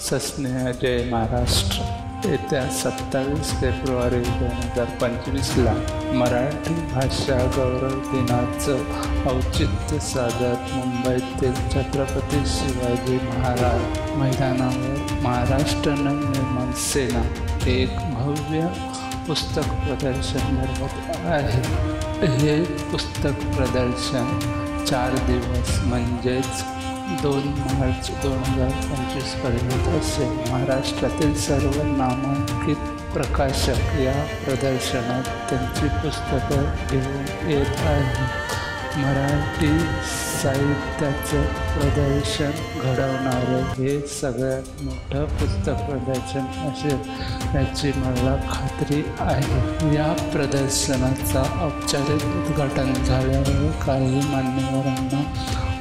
सस्नेह जय महाराष्ट्र. येत्या 27 फेब्रुवारी 2025ला मराठी भाषा गौरव दिनाचं औचित्य साधत मुंबईतील छत्रपती शिवाजी महाराज मैदानावर महाराष्ट्र नवनिर्माण सेना एक भव्य पुस्तक प्रदर्शन भरवत आहे. हे पुस्तक प्रदर्शन 4 दिवस म्हणजेच 2 मार्च 2025 पर्यंत असेल. महाराष्ट्रातील सर्व नामांकित प्रकाशक या प्रदर्शनात त्यांची पुस्तकं घेऊन येत आहेत. मराठी साहित्याचं प्रदर्शन घडवणारं हे सगळ्यात मोठं पुस्तक प्रदर्शन असेल याची मला खात्री आहे. या प्रदर्शनाचा औपचारिक उद्घाटन झाल्यावर काही मान्यवरांना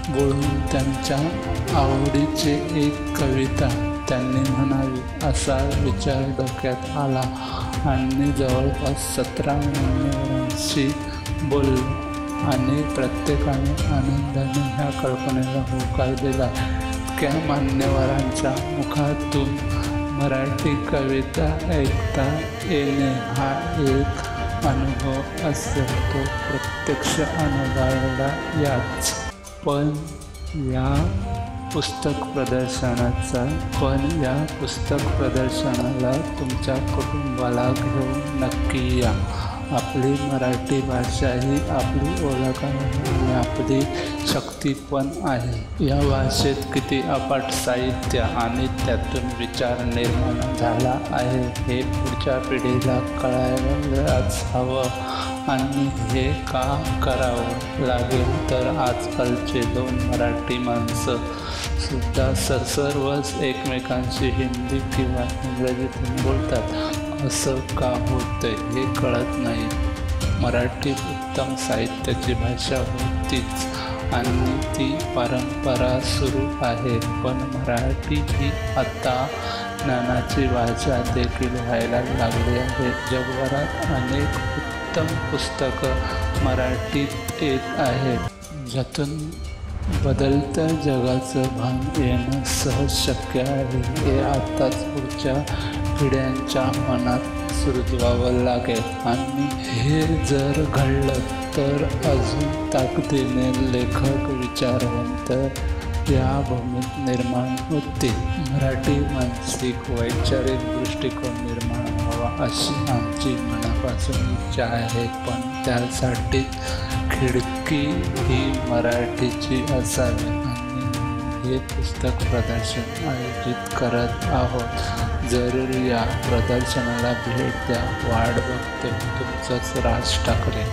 बोलून त्यांच्या आवडीची एक कविता त्यांनी म्हणावी असा विचार डोक्यात आला आणि जवळपास 17 मान्यवरांशी बोललो आणि प्रत्येकाने आनंदाने ह्या कल्पनेला होकार दिला. त्या मान्यवरांच्या मुखातून मराठी कविता ऐकता येणे हा एक अनुभव असेल. तो प्रत्यक्ष अनुभवायला याच. पण या पुस्तक प्रदर्शनाला तुमच्या कुटुंबाला घेऊन नक्की या. आपली मराठी भाषा ही आपली ओळख आहे आणि आपली शक्ती पण आहे. या भाषेत किती अफाट साहित्य आणि त्यातून विचार निर्माण झाला आहे हे पुढच्या पिढीला कळायलाच हवं. आणि हे का करावं लागेल तर आजकालचे 2 मराठी माणसं सुद्धा सर्वच एकमेकांशी हिंदी किंवा इंग्रजीतून बोलतात. असं का होतंय हे कळत नाही. मराठी उत्तम साहित्याची भाषा होतीच आणि ती परंपरा सुरू आहे. पण मराठी ही आता ज्ञानाची भाषा देखील व्हायला लागली आहे. जगभरात अनेक उत्तम पुस्तकं मराठीत येत आहेत ज्यातून बदलत्या जगाचं भान येणं सहज शक्य आहे. हे आताच पुढच्या पिढ्यांच्या मनात रुजवावं लागेल आणि हे जर घडलं तर अजून ताकदीने लेखक विचारवंत या भूमीत निर्माण होतील. मराठी मानसिक वैचारिक दृष्टिकोन निर्माण व्हावा अशी आमची मनापासून इच्छा आहे. पण त्यासाठी खिडकी ही मराठीची असावी आणि हे पुस्तक प्रदर्शन आयोजित करत आहोत. जरूर या प्रदर्शनाला भेट द्या. वाट बघतो तुमचंच राज ठाकरे.